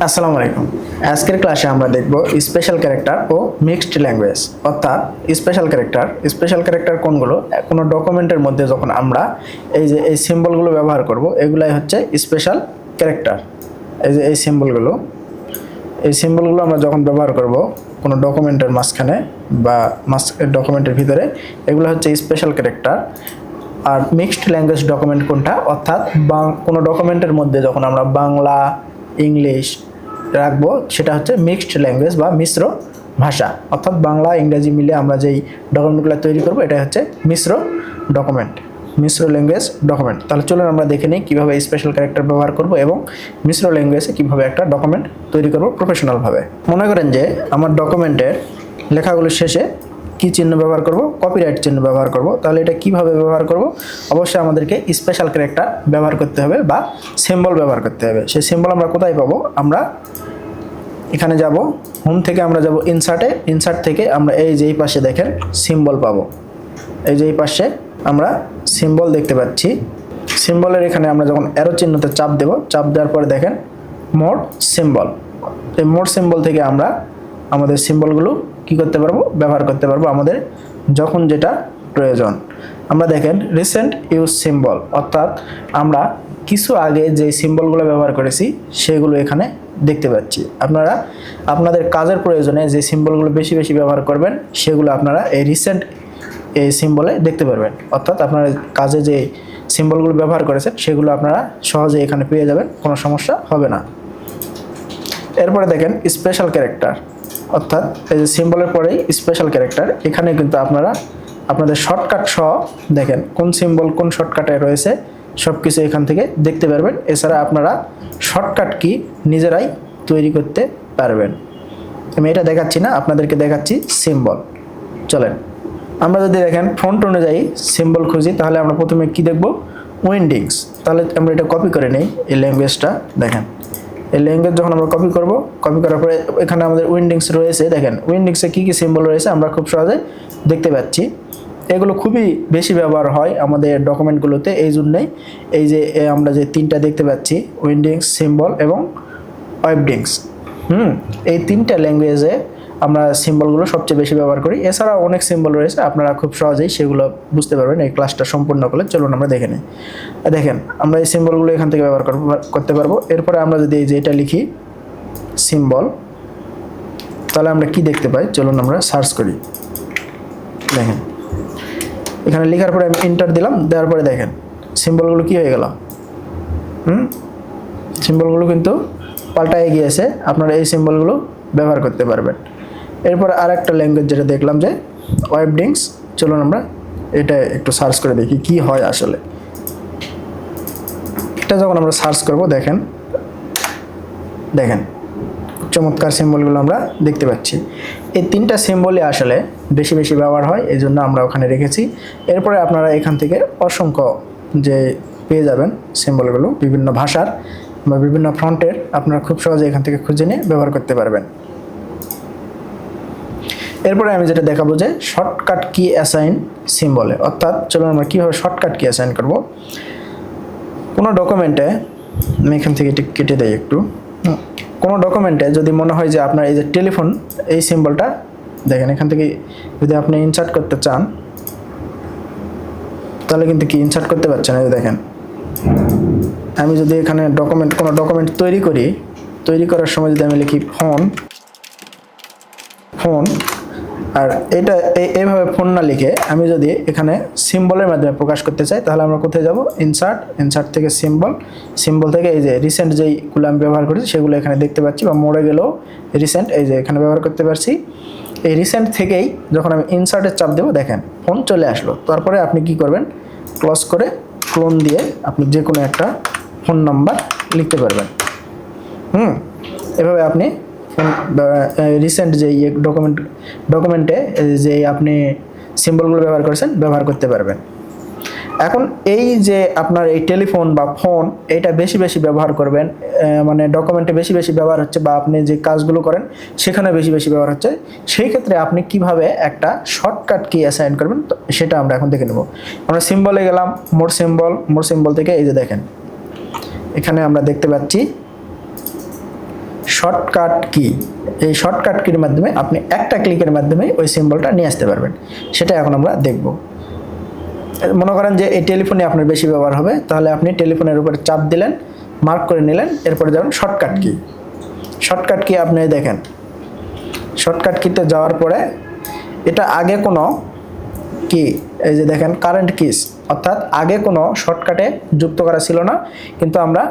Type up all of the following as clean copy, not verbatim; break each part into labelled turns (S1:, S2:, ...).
S1: আসসালামু আলাইকুম। আজকের ক্লাসে আমরা দেখব স্পেশাল ক্যারেক্টার ও মিক্সড ল্যাঙ্গুয়েজ। অর্থাৎ স্পেশাল ক্যারেক্টার কোনগুলো? কোনো ডকুমেন্টের মধ্যে যখন আমরা এই সিম্বলগুলো ব্যবহার করব, এগুলাই হচ্ছে স্পেশাল ক্যারেক্টার। এই যে এই সিম্বলগুলো আমরা যখন ব্যবহার করব কোনো ডকুমেন্টের মাঝখানে বা ডকুমেন্টের ভিতরে, এগুলো হচ্ছে স্পেশাল ক্যারেক্টার। আর মিক্সড ল্যাঙ্গুয়েজ ডকুমেন্ট কোনটা? অর্থাৎ কোনো ডকুমেন্টের মধ্যে যখন আমরা বাংলা, ইংলিশ রাখবো, সেটা হচ্ছে মিক্সড ল্যাঙ্গুয়েজ বা মিশ্র ভাষা। অর্থাৎ বাংলা ইংরেজি মিলে আমরা যেই ডকুমেন্টগুলো তৈরি করবো, এটা হচ্ছে মিশ্র ল্যাঙ্গুয়েজ ডকুমেন্ট। তাহলে চলুন আমরা দেখে নিই কীভাবে স্পেশাল ক্যারেক্টার ব্যবহার করব এবং মিশ্র ল্যাঙ্গুয়েজে কীভাবে একটা ডকুমেন্ট তৈরি করব প্রফেশনালভাবে। মনে করেন যে আমার ডকুমেন্টের লেখাগুলোর শেষে কি চিহ্ন ব্যবহার করব? কপিরাইট চিহ্ন ব্যবহার করব। তাহলে এটা কিভাবে ব্যবহার করব? অবশ্যই আমাদেরকে স্পেশাল ক্যারেক্টার ব্যবহার করতে হবে বা সিম্বল ব্যবহার করতে হবে। সেই সিম্বল আমরা কোথায় পাবো? আমরা এখানে যাব, হোম থেকে আমরা যাব ইনসার্ট থেকে আমরা এই যে এই পাশে দেখেন সিম্বল পাবো। এই যে এই পাশে আমরা সিম্বল দেখতে পাচ্ছি। সিম্বলের এখানে আমরা যখন অ্যারো চিহ্নতে চাপ দেব, চাপ দেওয়ার পরে দেখেন মোর সিম্বল। এই মোর সিম্বল থেকে আমরা আমাদের সিম্বলগুলো কি করতে পারবো? ব্যবহার করতে পারবো আমাদের যখন যেটা প্রয়োজন। আমরা দেখেন রিসেন্ট ইউজ সিম্বল, অর্থাৎ আমরা কিছু আগে যে সিম্বলগুলো ব্যবহার করেছি সেগুলো এখানে দেখতে পাচ্ছি। আপনারা আপনাদের কাজের প্রয়োজনে যে সিম্বলগুলো বেশি বেশি ব্যবহার করবেন, সেগুলো আপনারা এই রিসেন্ট এই সিম্বলে দেখতে পারবেন। অর্থাৎ আপনারা কাজে যে সিম্বলগুলো ব্যবহার করেছেন সেগুলো আপনারা সহজে এখানে পেয়ে যাবেন, কোনো সমস্যা হবে না। এরপরে দেখেন স্পেশাল ক্যারেক্টার, অর্থাৎ এই যে সিম্বলের পরেই স্পেশাল ক্যারেক্টার। এখানে কিন্তু আপনারা আপনাদের শর্টকাট সহ দেখেন কোন সিম্বল কোন শর্টকাটে রয়েছে সব কিছু এখান থেকে দেখতে পারবেন। এছাড়া আপনারা শর্টকাট কি নিজেরাই তৈরি করতে পারবেন। আমি এটা দেখাচ্ছি না, আপনাদেরকে দেখাচ্ছি সিম্বল। চলেন আমরা যদি দেখেন ফন্ট অনুযায়ী সিম্বল খুঁজি, তাহলে আমরা প্রথমে কি দেখব? উইন্ডিংস। তাহলে আমরা এটা কপি করে নিই। এই ল্যাঙ্গুয়েজটা দেখেন, এই ল্যাঙ্গুয়েজ যখন আমরা কপি করার পরে এখানে আমাদের উইন্ডিংস রয়েছে। দেখেন উইন্ডিংসে কী কী সিম্বল রয়েছে আমরা খুব সহজে দেখতে পাচ্ছি। এগুলো খুবই বেশি ব্যবহার হয় আমাদের ডকুমেন্টগুলোতে। এই জন্যই এই যে আমরা যে তিনটা দেখতে পাচ্ছি, উইন্ডিংস, সিম্বল এবং ওয়েবডিংস, এই তিনটা ল্যাঙ্গুয়েজে আমরা সিম্বলগুলো সবচেয়ে বেশি ব্যবহার করি। এছাড়াও অনেক সিম্বল রয়েছে, আপনারা খুব সহজেই সেগুলো বুঝতে পারবেন এই ক্লাসটা সম্পূর্ণ করলে। চলুন আমরা দেখে নিই। দেখেন আমরা এই সিম্বলগুলো এখান থেকে ব্যবহার করতে পারবো। এরপরে আমরা যদি এই যে এটা লিখি সিম্বল, তাহলে আমরা কি দেখতে পাই? চলুন আমরা সার্চ করি। দেখেন এখানে লেখার পরে আমি এন্টার দিলাম, দেওয়ার পরে দেখেন সিম্বলগুলো কি হয়ে গেল। সিম্বলগুলো কিন্তু পাল্টায় গিয়েছে। আপনারা এই সিম্বলগুলো ব্যবহার করতে পারবেন। এরপর আর একটা ল্যাঙ্গুয়েজ যেটা দেখলাম যে ওয়েবডিংস, চলুন আমরা এটা একটু সার্চ করে দেখি কি হয় আসলে। এটা যখন আমরা সার্চ করব, দেখেন চমৎকার সিম্বলগুলো আমরা দেখতে পাচ্ছি। এই তিনটা সিম্বলই আসলে বেশি বেশি ব্যবহার হয়, এই জন্য আমরা ওখানে রেখেছি। এরপরে আপনারা এখান থেকে অসংখ্য যে পেয়ে যাবেন সিম্বলগুলো বিভিন্ন ভাষার বা বিভিন্ন ফন্টের, আপনারা খুব সহজে এখান থেকে খুঁজে নিয়ে ব্যবহার করতে পারবেন। এরপরে আমি যেটা দেখাবো যে শর্টকাট কি অ্যাসাইন সিম্বলে, অর্থাৎ চলুন আমরা কীভাবে শর্টকাট কি অ্যাসাইন করব। কোনো ডকুমেন্টে আমি এখান থেকে এটি কেটে দেই একটু। কোনো ডকুমেন্টে যদি মনে হয় যে আপনার এই যে টেলিফোন, এই সিম্বলটা দেখেন এখান থেকে যদি আপনি ইনসার্ট করতে চান, তাহলে কিন্তু কি ইনসার্ট করতে পারছেন। এই যে দেখেন আমি যদি এখানে কোনো ডকুমেন্ট তৈরি করার সময় যদি আমি লিখি ফোন, আর এটা এইভাবে ফোন না লিখে আমি যদি এখানে সিম্বলের মাধ্যমে প্রকাশ করতে চাই, তাহলে আমরা কোথায় যাব? ইনসার্ট থেকে সিম্বল থেকে এই যে রিসেন্ট যেইগুলো আমি ব্যবহার করেছি সেগুলো এখানে দেখতে পাচ্ছি, বা মরে গেলেও রিসেন্ট এই যে এখানে ব্যবহার করতে পারছি। এই রিসেন্ট থেকেই যখন আমি ইনসার্টের চাপ দেবো, দেখেন ফোন চলে আসলো। তারপরে আপনি কি করবেন? ক্লোজ করে ক্লোন দিয়ে আপনি যে কোনো একটা ফোন নাম্বার লিখতে পারবেন। এভাবে আপনি রিসেন্ট যে ডকুমেন্টে যে আপনি সিম্বলগুলো ব্যবহার করতে পারবেন। এখন এই যে আপনার এই টেলিফোন বা ফোন, এটা বেশি বেশি ব্যবহার করবেন, মানে ডকুমেন্টে বেশি বেশি ব্যবহার হচ্ছে বা আপনি যে কাজগুলো করেন সেখানে বেশি বেশি ব্যবহার হচ্ছে। সেই ক্ষেত্রে আপনি কিভাবে একটা শর্টকাট কি অ্যাসাইন করবেন সেটা আমরা এখন দেখে নেব। আমরা সিম্বলে গেলাম, মোর সিম্বল থেকে এই যে দেখেন এখানে আমরা দেখতে পাচ্ছি শর্টকাট কি, এই শর্টকাট কির মাধ্যমে আপনি একটা ক্লিকের মাধ্যমে ওই সিম্বলটা নিয়ে আসতে পারবেন, সেটা এখন আমরা দেখব। মনে করেন যে এই টেলিফোনে আপনার বেশি ব্যবহার হবে, তাহলে আপনি টেলিফোনের উপরে চাপ দিলেন, মার্ক করে নিলেন, এরপরে যাবেন শর্টকাট কি। শর্টকাট কি আপনি দেখেন, শর্টকাট কিতে যাওয়ার পরে এটা আগে কোনো কি, এই যে দেখেন কারেন্ট কিস, অর্থাৎ আগে কোনো শর্টকাটে যুক্ত করা ছিল না, কিন্তু আমরা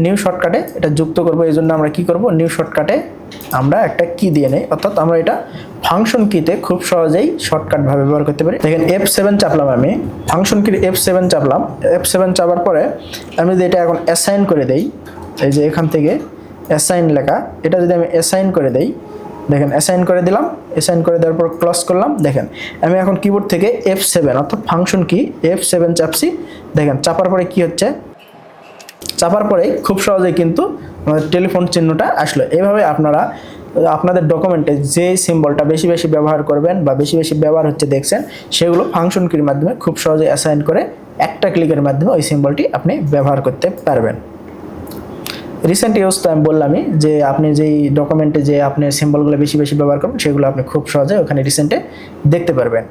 S1: নিউ শর্টকাটে এটা যুক্ত করব। এই জন্য আমরা কি করব, নিউ শর্টকাটে আমরা একটা কি দিয়ে নেই, অর্থাৎ আমরা এটা ফাংশন কিতে খুব সহজেই শর্টকাটভাবে ব্যবহার করতে পারি। দেখেন F7 চাপলাম, আমি ফাংশন কির F7 চাপলাম। F7 চাপার পরে আমি যদি এটা এখন অ্যাসাইন করে দেই, এই যে এখান থেকে অ্যাসাইন লেখা, এটা যদি আমি অ্যাসাইন করে দেই, দেখেন অ্যাসাইন করে দিলাম। অ্যাসাইন করে দেওয়ার পর ক্লোজ করলাম। দেখেন আমি এখন কিবোর্ড থেকে F7 অর্থাৎ ফাংশন কি F7 চাপছি। দেখেন চাপার পরে কি হচ্ছে, চাপার পরেই খুব সহজেই কিন্তু আমাদের টেলিফোন চিহ্নটা আসলো। এইভাবে আপনারা আপনাদের ডকুমেন্টে যে সিম্বলটা বেশি বেশি ব্যবহার করবেন বা বেশি বেশি ব্যবহার হচ্ছে দেখছেন, সেগুলো ফাংশন কির মাধ্যমে খুব সহজে অ্যাসাইন করে একটা ক্লিকের মাধ্যমে ওই সিম্বলটি আপনি ব্যবহার করতে পারবেন। রিসেন্ট ইউজ তো আমি বললামই যে আপনি যেই ডকুমেন্টে যে আপনি সিম্বলগুলো বেশি বেশি ব্যবহার করবেন, সেগুলো আপনি খুব সহজে ওখানে রিসেন্টে দেখতে পারবেন।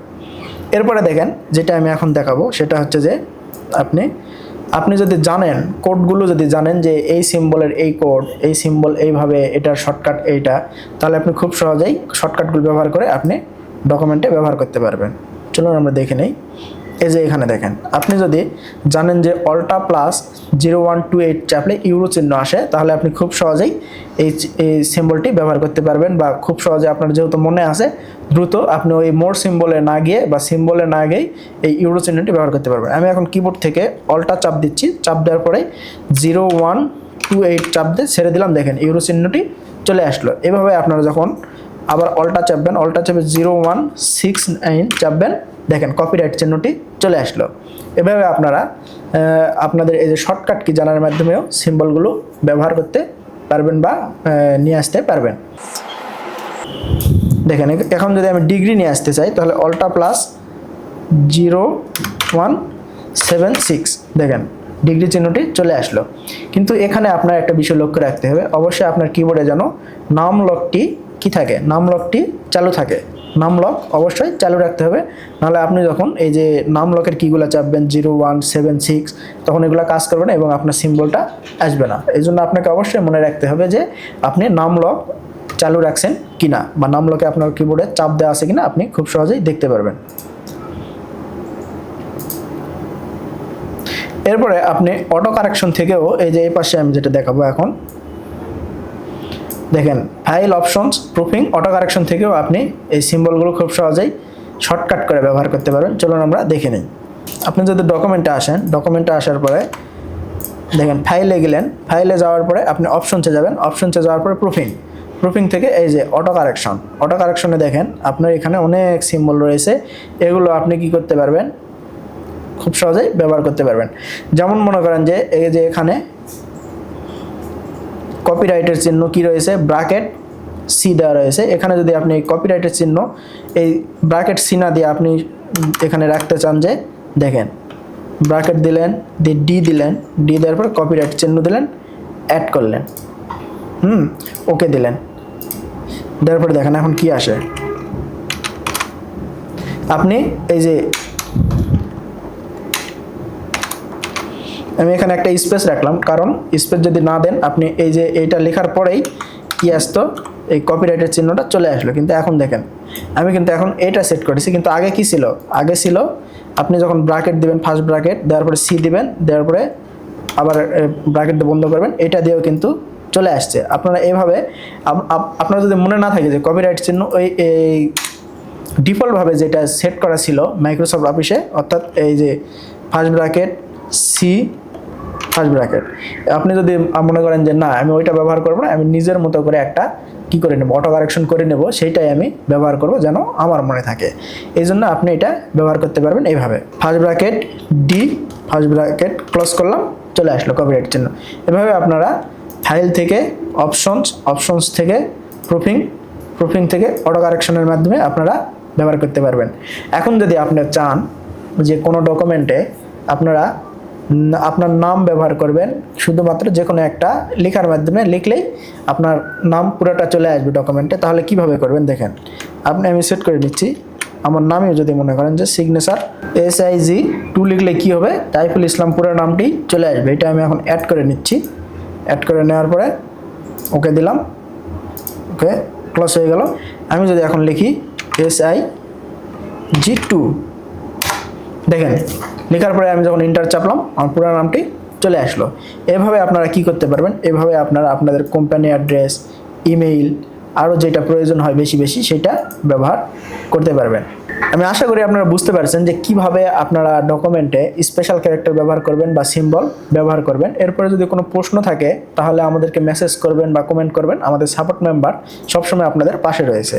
S1: এরপরে দেখেন যেটা আমি এখন দেখাবো, সেটা হচ্ছে যে আপনি যদি জানেন কোডগুলো, যদি জানেন যে এই সিম্বলের এই কোড, এই সিম্বল এইভাবে, এটার শর্টকাট এইটা, তাহলে আপনি খুব সহজেই শর্টকাটগুলো ব্যবহার করে আপনি ডকুমেন্টে ব্যবহার করতে পারবেন। চলুন আমরা দেখে নেই। এই যে এখানে দেখেন, আপনি যদি জানেন যে অল্টা প্লাস 0128 চাপলে ইউরো চিহ্ন আসে, তাহলে আপনি খুব সহজেই এই সিম্বলটি ব্যবহার করতে পারবেন, বা খুব সহজে আপনার যেহেতু মনে আছে, দ্রুত আপনি ওই মোর সিম্বলে না গিয়ে বা সিম্বলে না গিয়ে এই ইউরো চিহ্নটি ব্যবহার করতে পারবেন। আমি এখন কিবোর্ড থেকে অল্টা চাপ দিচ্ছি, চাপ দেওয়ার পরে 0128 চাপ দিয়ে ছেড়ে দিলাম। দেখেন ইউরো চিহ্নটি চলে আসলো। এভাবে আপনারা যখন আবার অল্টা চাপবেন, অল্টা চাপে 0169 চাপবেন, দেখেন কপিরাইট চিহ্নটি চলে আসলো। এভাবে আপনারা আপনাদের এই যে শর্টকাট কি জানার মাধ্যমেও সিম্বলগুলো ব্যবহার করতে পারবেন বা নিয়ে আসতে পারবেন। দেখেন এখন যদি আমি ডিগ্রি নিয়ে আসতে চাই, তাহলে অল্টা প্লাস 0176, দেখেন ডিগ্রি চিহ্নটি চলে আসলো। কিন্তু এখানে আপনার একটা বিষয় লক্ষ্য রাখতে হবে, অবশ্যই আপনার কিবোর্ডে যেন নাম লকটি কি থাকে, নাম লকটি চালু থাকে। নাম লক অবশ্যই চালু রাখতে হবে, নাহলে আপনি যখন এই যে নাম লকের কিগুলো চাপবেন 0176, তখন এগুলো কাজ করবে না এবং আপনার সিম্বলটা আসবে না। এই জন্য আপনাকে অবশ্যই মনে রাখতে হবে যে আপনি নাম লক চালু রাখছেন কিনা, বা নাম লকে আপনার কিবোর্ডে চাপ দেওয়া আছে কিনা আপনি খুব সহজেই দেখতে পারবেন। এরপরে আপনি অটো কারেকশন থেকেও এই যে এই পাশে আমি যেটা দেখাবো এখন, দেখেন file options proofing auto correction থেকেও আপনি এই সিম্বলগুলো খুব সহজেই শর্টকাট করে ব্যবহার করতে পারবেন। চলুন আমরা দেখে নিই। আপনি যদি ডকুমেন্টে আসেন, ডকুমেন্টে আসার পরে দেখেন ফাইলে গেলেন, ফাইলে যাওয়ার পরে আপনি অপশনসে যাবেন, অপশনসে যাওয়ার পরে প্রুফিং থেকে এই যে অটো কারেকশনে দেখেন আপনার এখানে অনেক সিম্বল রয়েছে। এগুলো আপনি কি করতে পারবেন, খুব সহজেই ব্যবহার করতে পারবেন। যেমন মনে করেন যে এই যে এখানে কপিরাইটের চিহ্ন কি রয়েছে, ব্র্যাকেট সি দেওয়া রয়েছে। এখানে যদি আপনি কপিরাইটের চিহ্ন এই ব্র্যাকেট সি না দিয়ে আপনি এখানে রাখতে চান, যে দেখেন ব্র্যাকেট দিলেন, দিয়ে ডি দিলেন, ডি দেওয়ার পর কপিরাইট চিহ্ন দিলেন, অ্যাড করলেন, ওকে দিলেন, দেওয়ার পরে দেখেন এখন কি আসে। আপনি এই যে আমি এখানে একটা স্পেস রাখলাম, কারণ স্পেস যদি না দেন আপনি এই যে এইটা লেখার পরেই কি আসতো, এই কপিরাইটের চিহ্নটা চলে আসলো। কিন্তু এখন দেখেন আমি কিন্তু এখন এটা সেট করেছি, কিন্তু আগে কি ছিল, আগে ছিল আপনি যখন ব্র্যাকেট দিবেন, ফার্স্ট ব্র্যাকেট দেওয়ার পরে সি দিবেন, দেওয়ার পরে আবার ব্র্যাকেট দিয়ে বন্ধ করবেন, এটা দিয়েও কিন্তু চলে আসছে। আপনারা এইভাবে আপনারা যদি মনে না থাকে যে কপিরাইট চিহ্ন ওই এই ডিফল্টভাবে যেটা সেট করা ছিল মাইক্রোসফট অফিসে, অর্থাৎ এই যে first bracket C first bracket, আপনি যদি মনে করেন যে না আমি ওইটা ব্যবহার করবো না, আমি নিজের মতো করে একটা কি করে নেব, অটো কারেকশন করে নেব, সেইটাই আমি ব্যবহার করব যেন আমার মনে থাকে। এই জন্য আপনি এটা ব্যবহার করতে পারবেন এইভাবে, first bracket D, first bracket close করলাম, চলে আসলো কপিরাইট চিহ্ন। এভাবে আপনারা ফাইল থেকে অপশনস থেকে প্রুফিং থেকে অটো কারেকশনের মাধ্যমে আপনারা ব্যবহার করতে পারবেন। এখন যদি আপনি চান যে কোনো ডকুমেন্টে আপনারা আপনার নাম ব্যবহার করবেন, শুধুমাত্র যে কোনো একটা লেখার মাধ্যমে লিখলেই আপনার নাম পুরোটা চলে আসবে ডকুমেন্টে। তাহলে কিভাবে করবেন দেখেন, আমি সেট করে নিচ্ছি। আমার নামেও যদি মনে করেন যে সিগনেচার SIG2 লিখলে কি হবে, তাইফুল ইসলাম পুরো নামটি চলে আসবে। এটা আমি এখন অ্যাড করে নিচ্ছি। অ্যাড করে নেওয়ার পরে ওকে দিলাম, ওকে ক্লোজ হয়ে গেল। আমি যদি এখন লিখি SIG2, দেখেন লেখার পরে আমি যখন ইন্টার চাপলাম আমার পুরো নামটি চলে আসলো। এভাবে আপনারা কি করতে পারবেন, এভাবে আপনারা আপনাদের কোম্পানি অ্যাড্রেস, ইমেইল, আরও যেটা প্রয়োজন হয় বেশি বেশি সেটা ব্যবহার করতে পারবেন। আমি আশা করি আপনারা বুঝতে পারছেন যে কিভাবে আপনারা ডকুমেন্টে স্পেশাল ক্যারেক্টার ব্যবহার করবেন বা সিম্বল ব্যবহার করবেন। এরপরে যদি কোনো প্রশ্ন থাকে তাহলে আমাদেরকে মেসেজ করবেন বা কমেন্ট করবেন, আমাদের সাপোর্ট মেম্বার সবসময় আপনাদের পাশে রয়েছে।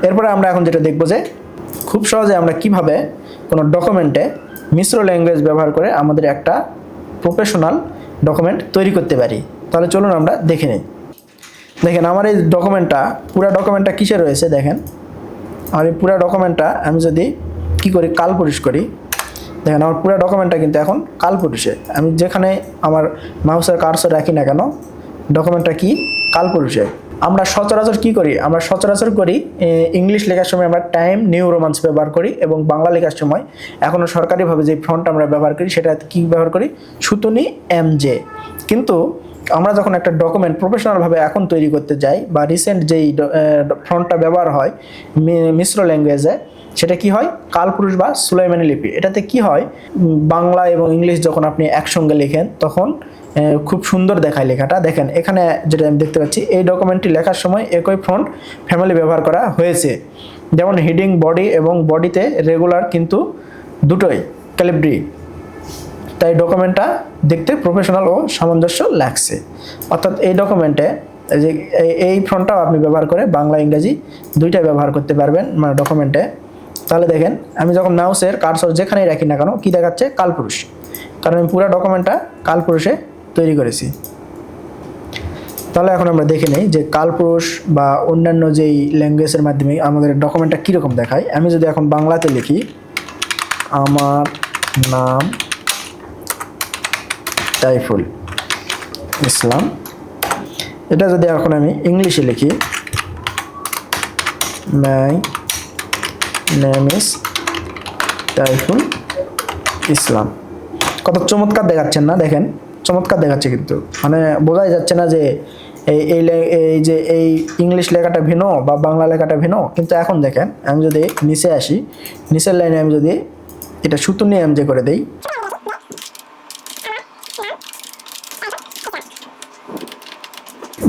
S1: এরপরে আমরা এখন যেটা দেখব যে খুব সহজে আমরা কিভাবে কোনো ডকুমেন্টে মিশ্র ল্যাঙ্গুয়েজ ব্যবহার করে আমাদের একটা প্রফেশনাল ডকুমেন্ট তৈরি করতে পারি। তাহলে চলুন আমরা দেখে নিই। দেখেন আমার এই ডকুমেন্টটা, পুরো ডকুমেন্টটা কিসে রয়েছে দেখেন। আর এই পুরো ডকুমেন্টটা আমি যদি কি করি, কালপুরুষ করি, দেখেন আমার পুরো ডকুমেন্টটা কিন্তু এখন কালপুরুষে। আমি যেখানে আমার মাউসের কার্সর রাখি না কেন, ডকুমেন্টটা কি কালপুরুষে। আমরা সচরাচর কি করি, আমরা সচরাচর করি ইংলিশ লেখার সময় আমরা টাইম নিউ রোমান্স ব্যবহার করি, এবং বাংলা লেখার সময় এখনও সরকারিভাবে যে ফন্ট আমরা ব্যবহার করি সেটা কি ব্যবহার করি, সুতুনি MJ। কিন্তু আমরা যখন একটা ডকুমেন্ট প্রফেশনালভাবে এখন তৈরি করতে যাই বা রিসেন্ট যেই ফন্টটা ব্যবহার হয় মিশ্র ল্যাঙ্গুয়েজে, সেটা কি হয় কালপুরুষ বা সুলাইমানি লিপি। এটাতে কি হয়, বাংলা এবং ইংলিশ যখন আপনি একসঙ্গে লেখেন তখন খুব সুন্দর দেখায় লেখাটা। দেখেন এখানে যেটা আমি দেখতে পাচ্ছি, এই ডকুমেন্টটি লেখার সময় একই ফন্ট ফ্যামিলি ব্যবহার করা হয়েছে, যেমন হেডিং, বডি এবং বডিতে রেগুলার কিন্তু দুটোই ক্যালিব্রি। তাই ডকুমেন্টটা দেখতে প্রফেশনাল ও সামঞ্জস্য লাগছে। অর্থাৎ এই ডকুমেন্টে যে এই ফন্টটাও আপনি ব্যবহার করে বাংলা ইংরেজি দুইটাই ব্যবহার করতে পারবেন মানে ডকুমেন্টে। তাহলে দেখেন আমি যখন মাউসের কার্সর যেখানেই রাখি না কেন কি দেখাচ্ছে, কালপুরুষ, কারণ আমি পুরো ডকুমেন্টটা কালপুরুষে তৈরি করেছি। তাহলে এখন আমরা দেখে নিই যে কালপুরুষ বা অন্যান্য যেই ল্যাঙ্গুয়েজের মাধ্যমে আমাদের ডকুমেন্টটা কীরকম দেখায়। আমি যদি এখন বাংলাতে লিখি আমার নাম সাইফুল ইসলাম, এটা যদি এখন আমি ইংলিশে লিখি my name is Saiful Islam, কত চমৎকার দেখাচ্ছেন না, দেখেন চমৎকার দেখাচ্ছে, কিন্তু মানে বোঝাই যাচ্ছে না যে এই যে এই ইংলিশ লেখাটা ভিন্ন বা বাংলা লেখাটা ভিন্ন। কিন্তু এখন দেখেন আমি যদি নিচে আসি, নিচের লাইনে আমি যদি এটা সুতুনি MJ করে দেই,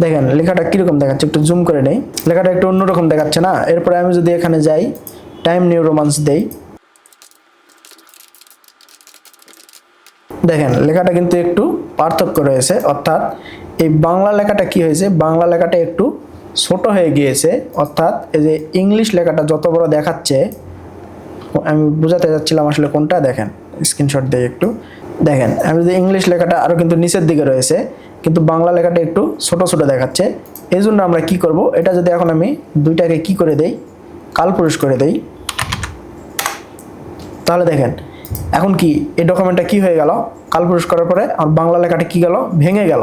S1: দেখেন লেখাটা কীরকম দেখাচ্ছে, একটু জুম করে নেই, লেখাটা একটু অন্যরকম দেখাচ্ছে না। এরপরে আমি যদি এখানে যাই টাইম নিউ রোমান্স দেই, দেখেন লেখাটা কিন্তু একটু পার্থক্য রয়েছে। অর্থাৎ এই বাংলা লেখাটা কি হয়েছে, বাংলা লেখাটা একটু ছোট হয়ে গিয়েছে। অর্থাৎ এই যে ইংলিশ লেখাটা যত বড় দেখাচ্ছে, আমি বোঝাতে যাচ্ছিলাম আসলে কোনটা, দেখেন স্ক্রিনশট দিই একটু, দেখেন আমি যদি ইংলিশ লেখাটা আরও কিন্তু নিচের দিকে রয়েছে, কিন্তু বাংলা লেখাটা একটু ছোট ছোট দেখাচ্ছে। এই জন্য আমরা কি করব, এটা যদি এখন আমি দুইটাকে কি করে দেই, কালপুরুষ করে দেই, তাহলে দেখেন এখন কি এই ডকুমেন্টটা কি হয়ে গেল, কালপুরুষ করার পরে আমার বাংলা লেখাটা কি গেল, ভেঙে গেল।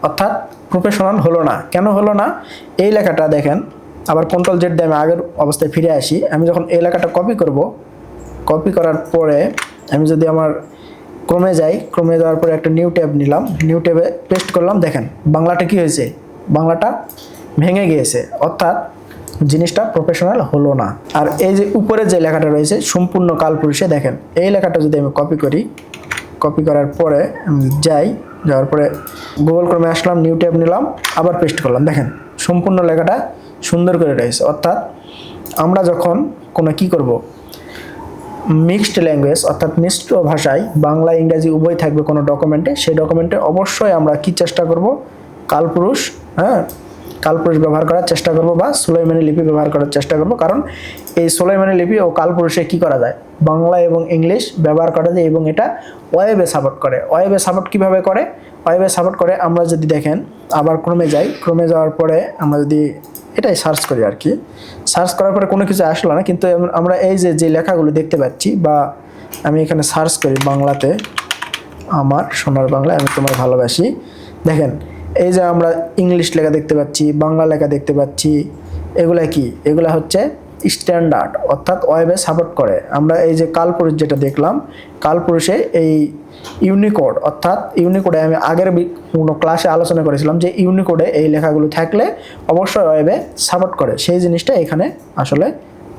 S1: অর্থাৎ প্রফেশনাল হলো না। কেন হলো না, এই লেখাটা দেখেন, আবার Ctrl Z দিয়ে আমি আগের অবস্থায় ফিরে আসি। আমি যখন এই লেখাটা কপি করব, কপি করার পরে আমি যদি আমার ক্রমে যাই, ক্রমে যাওয়ার পরে একটা নিউ ট্যাব নিলাম, নিউ ট্যাবে পেস্ট করলাম, দেখেন বাংলাটা কি হয়েছে, বাংলাটা ভেঙে গিয়েছে। অর্থাৎ জিনিসটা প্রফেশনাল হলো না। আর এই যে উপরে যে লেখাটা রয়েছে সম্পূর্ণ কালপুরুষে, দেখেন এই লেখাটা যদি আমি কপি করি, কপি করার পরে আমি যাওয়ার পরে গুগল ক্রমে আসলাম, নিউ ট্যাব নিলাম, আবার পেস্ট করলাম, দেখেন সম্পূর্ণ লেখাটা সুন্দর করে রয়েছে। অর্থাৎ আমরা যখন কোনো কি করব, মিক্সড ল্যাঙ্গুয়েজ অর্থাৎ মিশ্র ভাষায় বাংলা ইংরাজি উভয় থাকবে কোনো ডকুমেন্টে, সেই ডকুমেন্টে অবশ্যই আমরা কি চেষ্টা করব, কালপুরুষ, কালপুরুষ ব্যবহার করার চেষ্টা করব বা সুলাইমানি লিপি ব্যবহার করার চেষ্টা করব। কারণ এই সুলাইমানি লিপি ও কালপুরুষে কি করা যায়, বাংলা এবং ইংলিশ ব্যবহার করা যায়, এবং এটা ওয়েবে সাপোর্ট করে। ওয়েবে সাপোর্ট কিভাবে করে, ওয়েবে সাপোর্ট করে আমরা যদি দেখেন আবার ক্রমে যাই, ক্রমে যাওয়ার পরে আমরা যদি এটাই সার্চ করি আর কি, সার্চ করার পরে কোনো কিছু আসলো না, কিন্তু আমরা এই যে লেখাগুলো দেখতে পাচ্ছি, বা আমি এখানে সার্চ করি বাংলাতে আমার সোনার বাংলা আমি তোমার ভালোবাসি। দেখেন এই যে আমরা ইংলিশ লেখা দেখতে পাচ্ছি, বাংলা লেখা দেখতে পাচ্ছি, এগুলা কি? এগুলা হচ্ছে স্ট্যান্ডার্ড, অর্থাৎ ওয়েবে সাপোর্ট করে। আমরা এই যে কালপুরুষ যেটা দেখলাম, কালপুরুষে এই ইউনিকোড, অর্থাৎ ইউনিকোডে আমি আগের কোনো ক্লাসে আলোচনা করেছিলাম যে ইউনিকোডে এই লেখাগুলো থাকলে অবশ্যই ওয়েবে সাপোর্ট করে, সেই জিনিসটা এখানে আসলে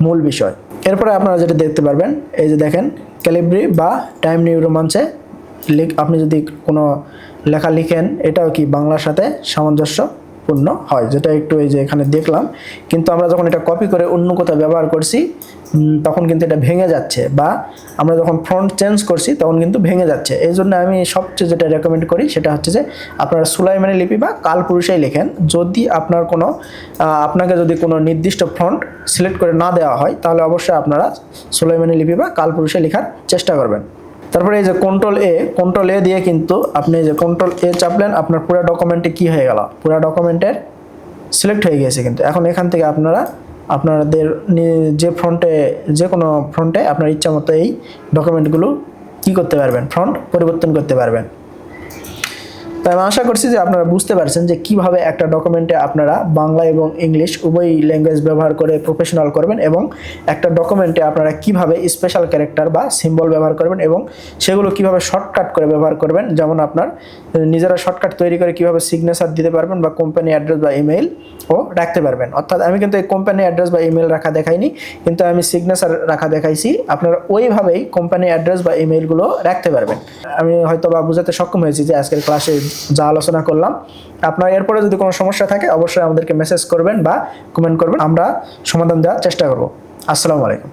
S1: মূল বিষয়। এরপরে আপনারা যেটা দেখতে পারবেন, এই যে দেখেন ক্যালিব্রি বা টাইম নিউ রোমান্সে আপনি যদি কোনো লেখা লিখেন, এটাও কি বাংলার সাথে সামঞ্জস্যপূর্ণ হয়, যেটা একটু এই যে এখানে দেখলাম। কিন্তু আমরা যখন এটা কপি করে অন্য কোথাও ব্যবহার করছি তখন কিন্তু এটা ভেঙে যাচ্ছে, বা আমরা যখন ফন্ট চেঞ্জ করছি তখন কিন্তু ভেঙে যাচ্ছে। এই জন্য আমি সবচেয়ে যেটা রেকমেন্ড করি সেটা হচ্ছে যে আপনারা সুলাইমানি লিপি বা কালপুরুষেই লেখেন। যদি আপনার কোনো আপনাকে যদি কোনো নির্দিষ্ট ফন্ট সিলেক্ট করে না দেওয়া হয় তাহলে অবশ্যই আপনারা সুলাইমানি লিপি বা কালপুরুষে লেখার চেষ্টা করবেন। তারপরে এই যে কন্ট্রোল এ দিয়ে কিন্তু আপনি এই যে কন্ট্রোল এ চাপলেন, আপনার পুরো ডকুমেন্টে কি হয়ে গেল, পুরো ডকুমেন্টের সিলেক্ট হয়ে গেছে। কিন্তু এখন এখান থেকে আপনারা আপনাদের যে ফ্রন্টে, যে কোনো ফ্রন্টে আপনার ইচ্ছা মতো এই ডকুমেন্টগুলো কি করতে পারবেন, ফ্রন্ট পরিবর্তন করতে পারবেন। তাই আমি আশা করছি যে আপনারা বুঝতে পারছেন যে কিভাবে একটা ডকুমেন্টে আপনারা বাংলা এবং ইংলিশ উভয় ল্যাঙ্গুয়েজ ব্যবহার করে প্রফেশনাল করবেন, এবং একটা ডকুমেন্টে আপনারা কিভাবে স্পেশাল ক্যারেক্টার বা সিম্বল ব্যবহার করবেন এবং সেগুলো কিভাবে শর্টকাট করে ব্যবহার করবেন। যেমন আপনার নিজেরা শর্টকাট তৈরি করে কিভাবে সিগনেচার দিতে পারবেন বা কোম্পানি অ্যাড্রেস বা ইমেইল ও রাখতে পারবেন। অর্থাৎ আমি কিন্তু এই কোম্পানি অ্যাড্রেস বা ইমেইল রাখা দেখাইনি, কিন্তু আমি সিগনেচার রাখা দেখাইছি। আপনারা ওইভাবেই কোম্পানি অ্যাড্রেস বা ইমেইলগুলো রাখতে পারবেন। আমি হয়তো বা বোঝাতে সক্ষম হয়েছি যে আজকের ক্লাসে যা আলোচনা করলাম। আপনার এরপরে যদি কোনো সমস্যা থাকে অবশ্যই আমাদেরকে মেসেজ করবেন বা কমেন্ট করবেন, আমরা সমাধান দেওয়ার চেষ্টা করব। আসসালামু আলাইকুম।